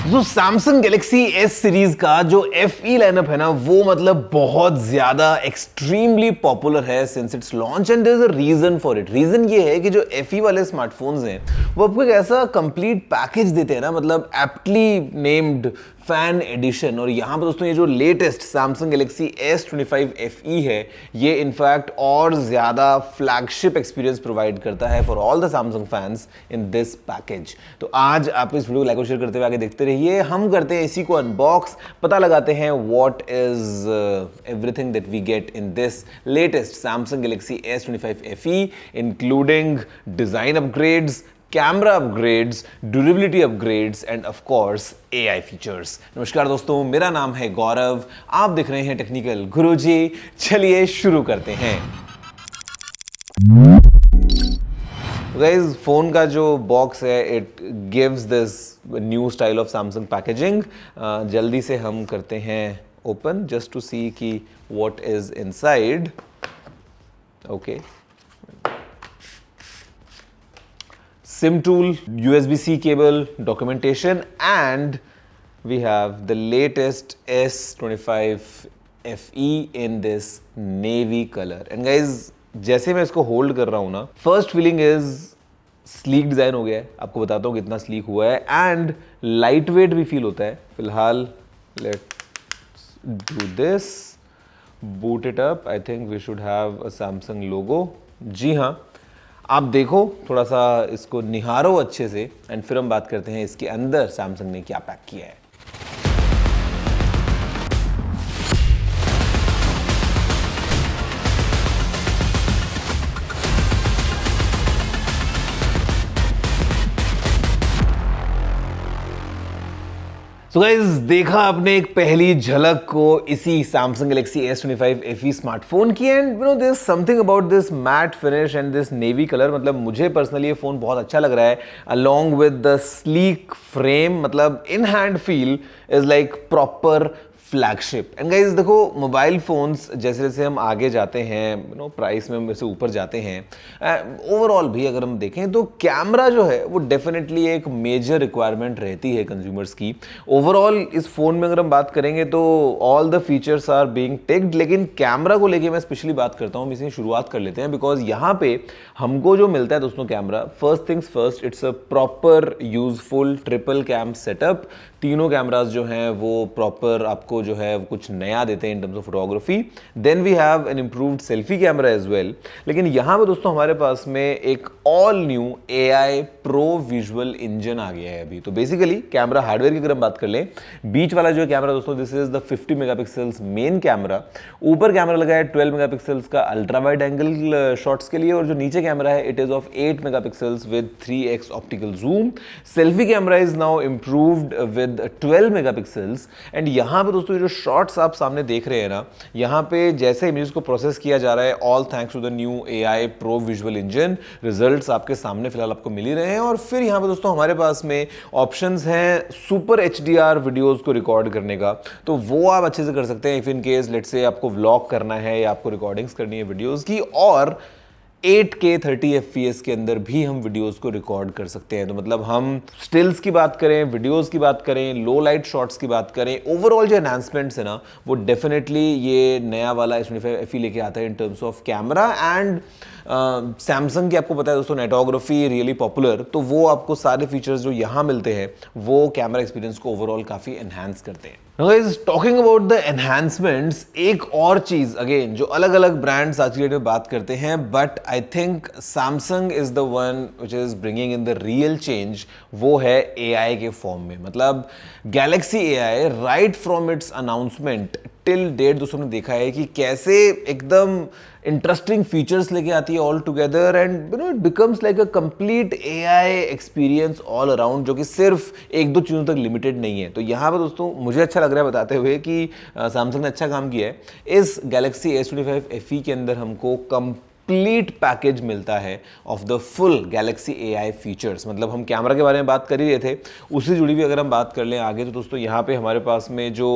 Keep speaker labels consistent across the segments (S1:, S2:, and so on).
S1: जो Samsung Galaxy S series का जो FE लाइनअप है ना, वो मतलब बहुत ज्यादा एक्सट्रीमली पॉपुलर है since its launch and there is a reason for it. Reason ये है कि जो FE वाले स्मार्टफोन्स हैं वो आपको एक ऐसा कंप्लीट पैकेज देते हैं ना, मतलब एप्टली नेम्ड फैन एडिशन। और यहाँ पर दोस्तों ये जो latest Samsung Galaxy S25 FE है, ये इनफैक्ट और ज्यादा फ्लैगशिप एक्सपीरियंस प्रोवाइड करता है for all the Samsung fans in this package. तो आज आप इस वीडियो को लाइक और शेयर करते हुए आगे देखते रहिए। हम करते हैं इसी को अनबॉक्स, पता लगाते हैं what is everything that we get in this latest Samsung Galaxy S25 FE, including design upgrades, camera upgrades, durability upgrades and of course AI features. नमस्कार दोस्तों, मेरा नाम है गौरव, आप देख रहे हैं टेक्निकल गुरुजी। चलिए शुरू करते हैं। गाइस, फोन का जो बॉक्स है it gives this new style of Samsung packaging. जल्दी से हम करते हैं ओपन जस्ट टू सी कि what is inside. Okay, SIM tool, USB-C cable, documentation, and we have the latest S25 FE in this navy color. And guys, जैसे मैं इसको hold कर रहा हूँ ना, first feeling is sleek design हो गया है। आपको बताता हूँ कितना स्लीक हुआ है एंड लाइट वेट भी फील होता है। फिलहाल let's do this, boot it up. I think we should have a Samsung logo. जी हाँ, आप देखो, थोड़ा सा इसको निहारो अच्छे से एंड फिर हम बात करते हैं इसके अंदर सैमसंग ने क्या पैक किया है। So guys, देखा आपने एक पहली झलक को इसी Samsung Galaxy S25 FE smartphone की and you know there is something about this matte finish and this navy colour. मतलब मुझे पर्सनली ये फोन बहुत अच्छा लग रहा है along with the sleek frame. मतलब in hand feel is like proper flagship. And guys देखो, मोबाइल फोन्स जैसे जैसे हम आगे जाते हैं, यू नो प्राइस में वैसे ऊपर जाते हैं, ओवरऑल भी अगर हम देखें तो कैमरा जो है वो डेफिनेटली एक मेजर रिक्वायरमेंट रहती है कंज्यूमर्स की। ओवरऑल इस फोन में अगर हम बात करेंगे तो all the features are being ticked, लेकिन कैमरा को लेके मैं स्पेशली बात करता हूँ। इसी शुरुआत कर लेते हैं बिकॉज यहाँ पे हमको जो मिलता है दोस्तों camera, first things first, it's a proper useful triple cam setup. तीनों कैमरास जो हैं वो प्रॉपर आपको जो है कुछ नया देते हैं in terms of photography. Then we have an improved selfie camera as well. लेकिन यहां पे दोस्तों हमारे पास में एक all new AI pro visual engine आ गया है अभी। तो बेसिकली कैमरा हार्डवेयर की अगर हम बात कर लें, बीच वाला जो कैमरा दोस्तों this is the 50 megapixels main camera. ऊपर कैमरा लगा है 12 मेगापिक्सल्स का अल्ट्रा वाइड एंगल शॉट्स के लिए, और जो नीचे कैमरा है it is of 8 megapixels with 3x optical zoom. Selfie camera is now improved with 12 megapixels. And यहां पे दोस्तों जो शॉट्स आप सामने देख रहे हैं ना, यहां पे जैसे इमेज को प्रोसेस किया जा रहा है, all thanks to the new AI pro visual engine. Results आपके सामने फिलहाल आपको मिल ही रहे हैं। और फिर यहां पे दोस्तों हमारे पास में ऑप्शंस हैं सुपर HDR वीडियोस को रिकॉर्ड करने का, तो वो आप अच्छे से कर सकते हैं if in case let's say आपको व्लॉग करना है या आपको रिकॉर्डिंग्स करनी है वीडियोस की। और 8K 30 FPS के अंदर भी हम वीडियोस को रिकॉर्ड कर सकते हैं। तो मतलब हम स्टिल्स की बात करें, वीडियोस की बात करें, लो लाइट शॉट्स की बात करें, ओवरऑल जो एनहांसमेंट्स है ना, वो डेफिनेटली ये नया वाला S25 FE लेके आता है इन terms of camera. And Samsung की आपको पता है दोस्तों नेटोग्राफी रियली पॉपुलर, तो वो आपको सारे फीचर्स जो यहाँ मिलते हैं वो कैमरा एक्सपीरियंस को ओवरऑल काफ़ी एनहांस करते हैं। Now guys, talking about the enhancements, एक और चीज अगेन जो अलग अलग ब्रांड्स आज की डेट में बात करते हैं, but I think Samsung is the one which is bringing in the real change, वो है AI के फॉर्म में। मतलब Galaxy AI right from its announcement till date दोस्तों ने देखा है कि कैसे एकदम इंटरेस्टिंग फीचर्स लेके आती है all together and you no it becomes like a complete AI experience all around, जो कि सिर्फ एक दो चीज़ों तक लिमिटेड नहीं है। तो यहाँ पर दोस्तों मुझे अच्छा लग रहा है बताते हुए कि सैमसंग ने अच्छा काम किया है। इस गैलेक्सी S25 FE के अंदर हमको कंप्लीट पैकेज मिलता है of the full Galaxy AI features. मतलब हम कैमरा के बारे में बात कर ही रहे थे, उससे जुड़ी भी अगर हम बात कर लें आगे, तो दोस्तों यहाँ पे हमारे पास में जो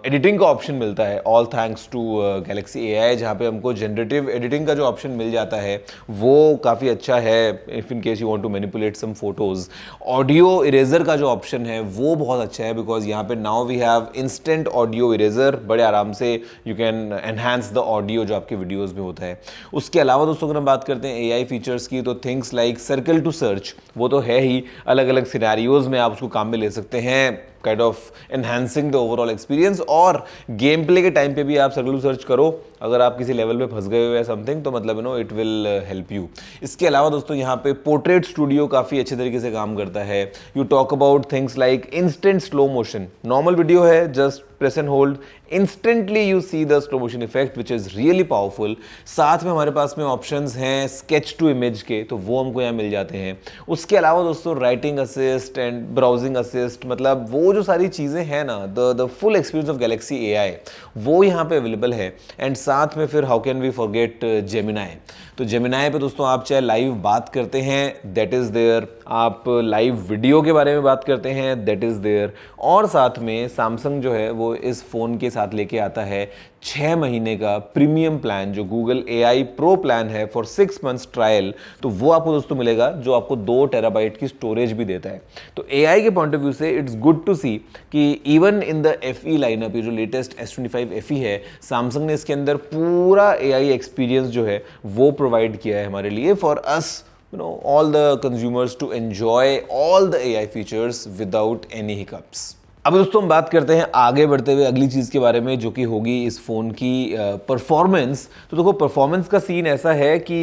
S1: एडिटिंग का ऑप्शन मिलता है, all thanks to Galaxy AI, जहाँ पे हमको जनरेटिव एडिटिंग का जो ऑप्शन मिल जाता है वो काफ़ी अच्छा है if in case you want to manipulate some photos. Audio eraser का जो ऑप्शन है वो बहुत अच्छा है, बिकॉज यहाँ पे now we have instant audio eraser, बड़े आराम से you can enhance the audio जो आपके वीडियोज़ में होता है। उसके अलावा दोस्तों अगर हम बात करते हैं AI फीचर्स की, तो things like circle to search वो तो है ही, अलग अलग सिनेरियोज में आप उसको काम में ले सकते हैं, kind of enhancing the overall experience. और गेम प्ले के टाइम पे भी आप सर्कल टू सर्च करो, अगर आप किसी लेवल पे फंस गए हो या समथिंग, तो मतलब इट विल हेल्प यू। इसके अलावा दोस्तों यहाँ पे पोर्ट्रेट स्टूडियो काफ़ी अच्छे तरीके से काम करता है। You talk about things like instant slow motion, normal video है, just press and hold, instantly you see the slow motion effect which is really powerful. साथ में हमारे पास में ऑप्शंस हैं स्केच टू इमेज के, तो वो हमको यहाँ मिल जाते हैं। उसके अलावा दोस्तों writing assist and browsing assist, मतलब वो जो सारी चीज़ें हैं ना, the full experience of Galaxy AI वो यहाँ पे अवेलेबल है। एंड साथ में फिर how can we forget Gemini. तो जेमिनाई पे दोस्तों आप चाहे लाइव बात करते हैं, दैट इज़ देयर, आप लाइव वीडियो के बारे में बात करते हैं, दैट इज़ देयर। और साथ में सैमसंग जो है वो इस फ़ोन के साथ लेके आता है 6 महीने का प्रीमियम प्लान, जो गूगल AI प्रो प्लान है फॉर 6 मंथ्स ट्रायल। तो वो आपको दोस्तों मिलेगा जो आपको 2 टेराबाइट की स्टोरेज भी देता है। तो AI के पॉइंट ऑफ व्यू से इट्स गुड टू सी कि even in the FE lineup, ये जो लेटेस्ट S25 FE है, सैमसंग ने इसके अंदर पूरा AI एक्सपीरियंस जो है वो प्रोवाइड किया है हमारे लिए, for us all the consumers to enjoy all the AI features without any hiccups। अब दोस्तों हम बात करते हैं आगे बढ़ते हुए अगली चीज़ के बारे में, जो कि होगी इस फ़ोन की परफॉर्मेंस। तो देखो परफॉर्मेंस का सीन ऐसा है कि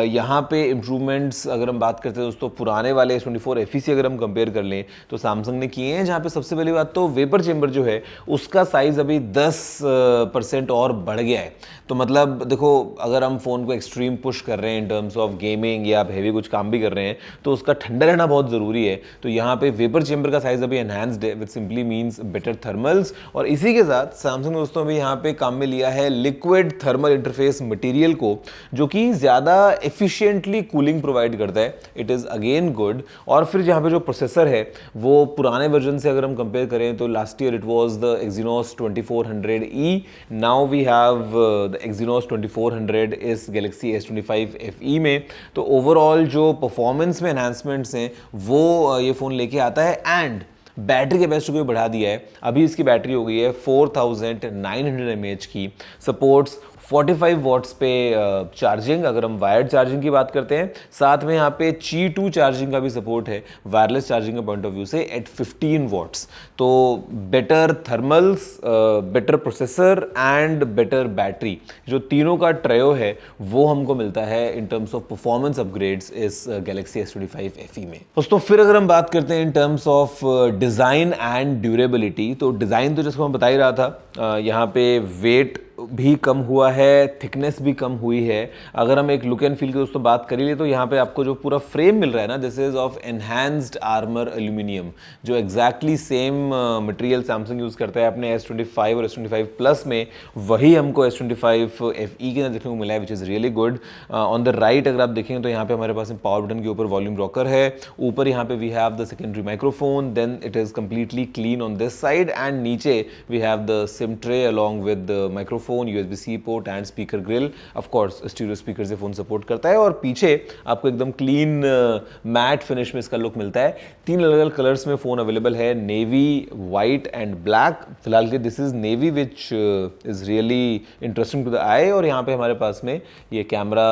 S1: यहाँ पे इम्प्रूवमेंट्स अगर हम बात करते हैं दोस्तों, पुराने वाले S24 FE से अगर हम कंपेयर कर लें तो सैमसंग ने किए हैं, जहाँ पे सबसे पहली बात तो वेपर चेम्बर जो है उसका साइज़ अभी 10% और बढ़ गया है। तो मतलब देखो अगर हम फ़ोन को एक्सट्रीम पुश कर रहे हैं इन टर्म्स ऑफ गेमिंग या आप हैवी कुछ काम भी कर रहे हैं, तो उसका ठंडा रहना बहुत ज़रूरी है। तो यहाँ पे वेपर चेम्बर का साइज़ अभी एनहांस्ड है with simply means better thermals. और इसी के साथ सैमसंग दोस्तों भी यहाँ पे काम में लिया है लिक्विड थर्मल इंटरफेस मटेरियल को, जो कि ज़्यादा एफिशिएंटली कूलिंग प्रोवाइड करता है। It is again good. और फिर यहाँ पे जो प्रोसेसर है वो पुराने वर्जन से अगर हम कंपेयर करें तो last year it was the Exynos 2400E, now we have the Exynos 2400 इस Galaxy S25 FE में। तो ओवरऑल जो परफॉर्मेंस में एनहांसमेंट्स हैं वो ये फ़ोन लेके आता है। एंड बैटरी कैपेसिटी को भी बढ़ा दिया है, अभी इसकी बैटरी हो गई है 4900 mAh की, सपोर्ट्स 45 वॉट्स पे चार्जिंग, अगर हम वायर्ड चार्जिंग की बात करते हैं। साथ में यहाँ पे Qi 2 चार्जिंग का भी सपोर्ट है वायरलेस चार्जिंग के पॉइंट ऑफ व्यू से एट 15 वॉट्स। तो better thermals, better processor and better battery, जो तीनों का ट्रायो है वो हमको मिलता है इन टर्म्स ऑफ परफॉर्मेंस अपग्रेड्स इस Galaxy S25 FE में। दोस्तों फिर अगर हम बात करते हैं in terms of design and durability, तो डिज़ाइन तो जिसको मैं बता ही रहा था, यहाँ पे वेट भी कम हुआ है, थिकनेस भी कम हुई है। अगर हम एक लुक एंड फील की दोस्तों बात करें तो यहाँ पे आपको जो पूरा फ्रेम मिल रहा है ना, this is of enhanced armour aluminium, जो exactly same material Samsung use करता है अपने S25 और S25 प्लस में, वही हमको S25 FE के अंदर देखने को मिला है, विच is really good. On the right अगर आप देखेंगे तो यहाँ पे हमारे पास पावर बटन के ऊपर वॉल्यूम रॉकर है, ऊपर यहाँ पे we have the secondary microphone, then it is completely clean on this side, and नीचे we have the sim tray along with the microphone, USB-C port and speaker grill. Of course stereo speaker से phone support करता है। और पीछे आपको एकदम clean matte finish में इसका लुक मिलता है। 3 अलग अलग कलर्स में फोन अवेलेबल है, नेवी, वाइट एंड ब्लैक। फिलहाल के this is navy which is really interesting to the eye. और यहाँ पे हमारे पास में ये कैमरा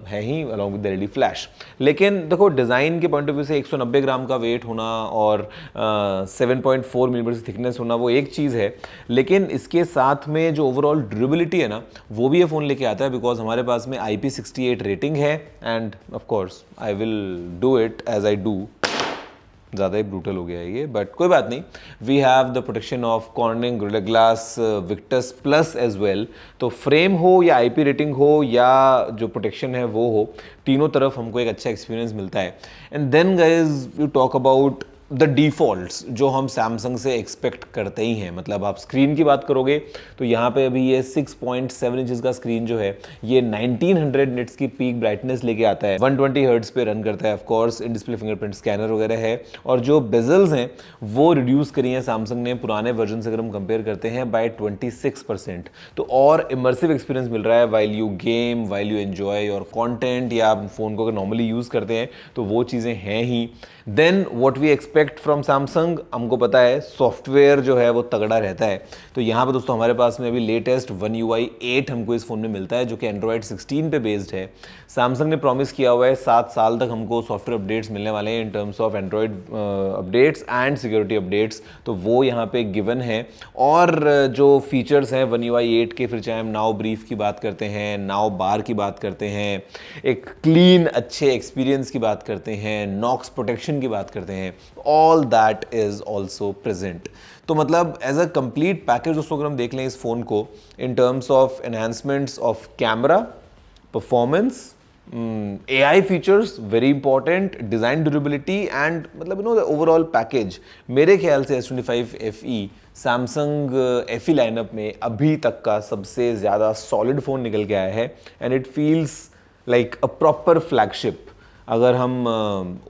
S1: है ही अलॉन्ग विद LED फ्लैश। लेकिन देखो डिजाइन के पॉइंट ऑफ व्यू से 190 ग्राम का वेट होना और 7.4 मिलीमीटर की थिकनेस होना वो एक चीज़ है, लेकिन इसके साथ में जो ओवरऑल ड्यूरेबिलिटी है ना, वो भी ये फ़ोन लेके आता है, बिकॉज हमारे पास में IP68 रेटिंग है। And of course I will do it as I do, ज़्यादा ही ब्रूटल हो गया है ये, बट कोई बात नहीं। We have the protection of Corning Gorilla Glass Victus plus as well. तो फ्रेम हो या IP रेटिंग हो या जो प्रोटेक्शन है वो हो, तीनों तरफ हमको एक अच्छा एक्सपीरियंस मिलता है। And then guys you talk about the defaults जो हम सैमसंग से एक्सपेक्ट करते ही हैं। मतलब आप स्क्रीन की बात करोगे तो यहाँ पे अभी ये 6.7 इंचेस का स्क्रीन जो है ये 1900 निट्स की पीक ब्राइटनेस लेके आता है, 120 हर्ट्ज पे रन करता है, of course in display fingerprint scanner वगैरह है, और जो बेजल्स हैं वो रिड्यूस करी हैं सैमसंग ने पुराने वर्जन से अगर हम कंपेयर करते हैं बाय 26%। तो और इमर्सिव एक्सपीरियंस मिल रहा है while you game, while you enjoy your content, या आप फोन को अगर नॉर्मली यूज़ करते हैं तो वो चीज़ें हैं ही। Then what we expect from Samsung, हमको पता है सॉफ्टवेयर जो है वो तगड़ा रहता है। तो यहाँ पे दोस्तों हमारे पास में अभी लेटेस्ट One UI 8 हमको इस फ़ोन में मिलता है जो कि एंड्रॉयड 16 पे बेस्ड है। सैमसंग ने प्रॉमिस किया हुआ है 7 साल तक हमको सॉफ्टवेयर अपडेट्स मिलने वाले हैं in terms of Android updates and security updates, तो वो यहाँ पे गिवन है। और जो फीचर्स हैं One UI 8 के, फिर चाहे हम नाउ ब्रीफ की बात करते हैं, नाउ बार की बात करते हैं, एक क्लीन अच्छे एक्सपीरियंस की बात करते हैं, नॉक्स प्रोटेक्शन की बात करते हैं, all that is also present. तो मतलब एज अ कंप्लीट पैकेज दोस्तों अगर हम देख लें इस फोन को इन terms of enhancements of camera, performance, AI features very important, design durability and मतलब द ओवरऑल पैकेज, मेरे ख्याल से S25 FE Samsung FE lineup में अभी तक का सबसे ज़्यादा सॉलिड फ़ोन निकल के आया है and it feels like a proper flagship. अगर हम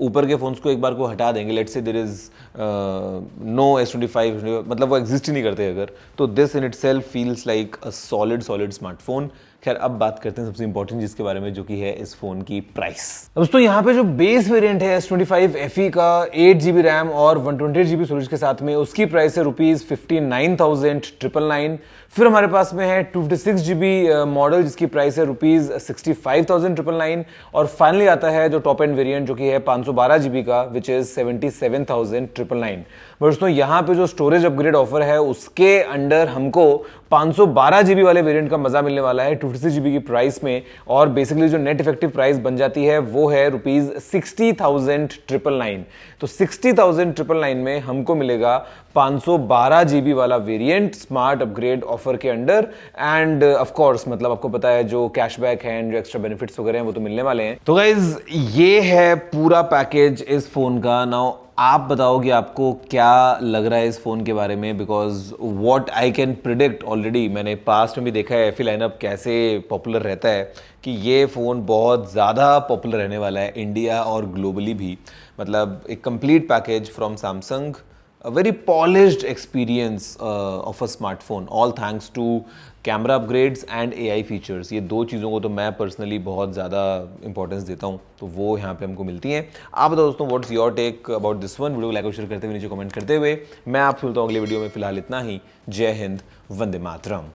S1: ऊपर के फ़ोन्स को एक बार को हटा देंगे, let's say there is no S25, मतलब वो एग्जिस्ट ही नहीं करते अगर, तो this in it self feels like a solid smartphone. खैर अब बात करते हैं सबसे इंपॉर्टेंट चीज़ के बारे में जो कि है इस फोन की प्राइस। दोस्तों यहाँ पे जो बेस वेरिएंट है S25 FE का 8GB रैम और 128GB स्टोरेज के साथ में, उसकी प्राइस है ₹59,999। फिर हमारे पास में है 256GB मॉडल जिसकी प्राइस है ₹65,999। और फाइनली आता है जो टॉप एंड वेरिएंट जो कि है 512GB का, विच इज 77,999। दोस्तों यहाँ पे जो स्टोरेज अपग्रेड ऑफर है उसके अंडर हमको 512GB वाले वेरिएंट का मजा मिलने वाला है 256GB की प्राइस में, और बेसिकली जो नेट इफेक्टिव प्राइस बन जाती है वो है ₹60,999। तो 60,999 में हमको मिलेगा 512GB वाला वेरिएंट स्मार्ट अपग्रेड ऑफर के अंडर। एंड ऑफ कोर्स मतलब आपको पता है जो कैशबैक है एंड जो एक्स्ट्रा बेनिफिट्स वगैरह हैं वो तो मिलने वाले हैं। तो गाइज ये है पूरा पैकेज इस फोन का। नाउ आप बताओ कि आपको क्या लग रहा है इस फ़ोन के बारे में, because what I can predict already, मैंने पास्ट में भी देखा है FE लाइनअप कैसे पॉपुलर रहता है, कि ये फ़ोन बहुत ज़्यादा पॉपुलर रहने वाला है इंडिया और ग्लोबली भी। मतलब एक complete package from Samsung, a very polished experience of a smartphone, all thanks to camera upgrades and AI features. ये दो चीज़ों को तो मैं पर्सनली बहुत ज़्यादा इंपॉर्टेंस देता हूँ, तो वो यहाँ पे हमको मिलती हैं। आप बताओ दोस्तों what's your take about this one. Video को लाइक और शेयर करते हुए नीचे कमेंट करते हुए मैं आपसे मिलता हूँ अगले वीडियो में। फिलहाल इतना ही। जय हिंद, वंदे मातरम।